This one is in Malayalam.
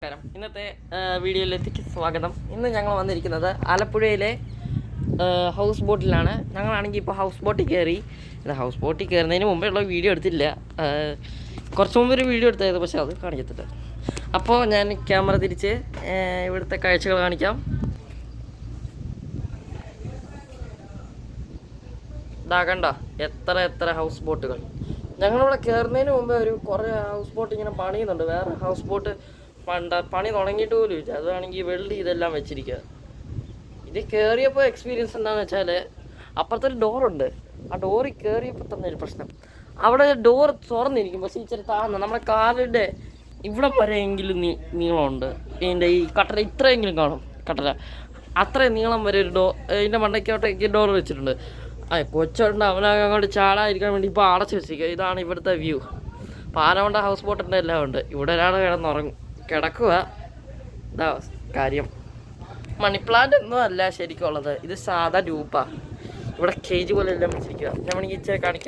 നമസ്കാരം. ഇന്നത്തെ വീഡിയോയിലേക്ക് സ്വാഗതം. ഇന്ന് ഞങ്ങൾ വന്നിരിക്കുന്നത് ആലപ്പുഴയിലെ ഹൗസ് ബോട്ടിലാണ്. ഞങ്ങളാണെങ്കിൽ ഇപ്പോൾ ഹൗസ് ബോട്ടിൽ കയറി. ഹൗസ് ബോട്ടിൽ കയറുന്നതിന് മുമ്പേ ഉള്ള വീഡിയോ എടുത്തില്ല. കുറച്ച് മുമ്പ് ഒരു വീഡിയോ എടുത്തായിരുന്നു, പക്ഷേ അത് കാണിക്കത്തില്ല. അപ്പോൾ ഞാൻ ക്യാമറ തിരിച്ച് ഇവിടുത്തെ കാഴ്ചകൾ കാണിക്കാം. ഇതാ കണ്ടോ, എത്ര ഹൗസ് ബോട്ടുകൾ. ഞങ്ങളിവിടെ കയറുന്നതിന് മുമ്പേ കുറേ ഹൗസ് ബോട്ട് ഇങ്ങനെ പണിയുന്നുണ്ട്. വേറെ ഹൗസ് ബോട്ട് പണി തുടങ്ങിയിട്ട് പോലും ഇല്ല. അതാണെങ്കിൽ വെൽഡ് ഇതെല്ലാം വെച്ചിരിക്കുക. ഇത് കയറിയപ്പോൾ എക്സ്പീരിയൻസ് എന്താണെന്ന് വെച്ചാൽ, അപ്പുറത്തൊരു ഡോറുണ്ട്. ആ ഡോറിൽ കയറിയപ്പോൾ തന്നെ ഒരു പ്രശ്നം, അവിടെ ഡോർ തുറന്നിരിക്കും, പക്ഷേ ഇച്ചിരി താഴ്ന്ന നമ്മുടെ കാലിൻ്റെ ഇവിടെ വരെയെങ്കിലും നീളമുണ്ട്. ഇതിൻ്റെ ഈ കട്ടല ഇത്രയെങ്കിലും കാണും. കട്ടല അത്രയും നീളം വരെ ഒരു ഇതിൻ്റെ മണ്ടയ്ക്കോട്ടേക്ക് ഡോർ വെച്ചിട്ടുണ്ട്. കൊച്ചുണ്ട്, അവനൊക്കെ അങ്ങോട്ട് ചാടാതിരിക്കാൻ വേണ്ടി ഇപ്പോൾ അടച്ചു വെച്ചിരിക്കുക. ഇതാണ് ഇവിടുത്തെ വ്യൂ. പാലമുണ്ട ഹൗസ് ബോട്ടിൻ്റെ എല്ലാം ഉണ്ട്. ഇവിടെ ഒരാൾ കിടക്കുക. ഇതാ കാര്യം. മണി പ്ലാന്റ് ഒന്നും അല്ല ശരിക്കുള്ളത്, ഇത് സാധാ രൂപ. ഇവിടെ കേജ് പോലെ എല്ലാം വെച്ചിരിക്കുക. ഞാൻ വേണമെങ്കിൽ ഇച്ചിരി കാണിക്കാം.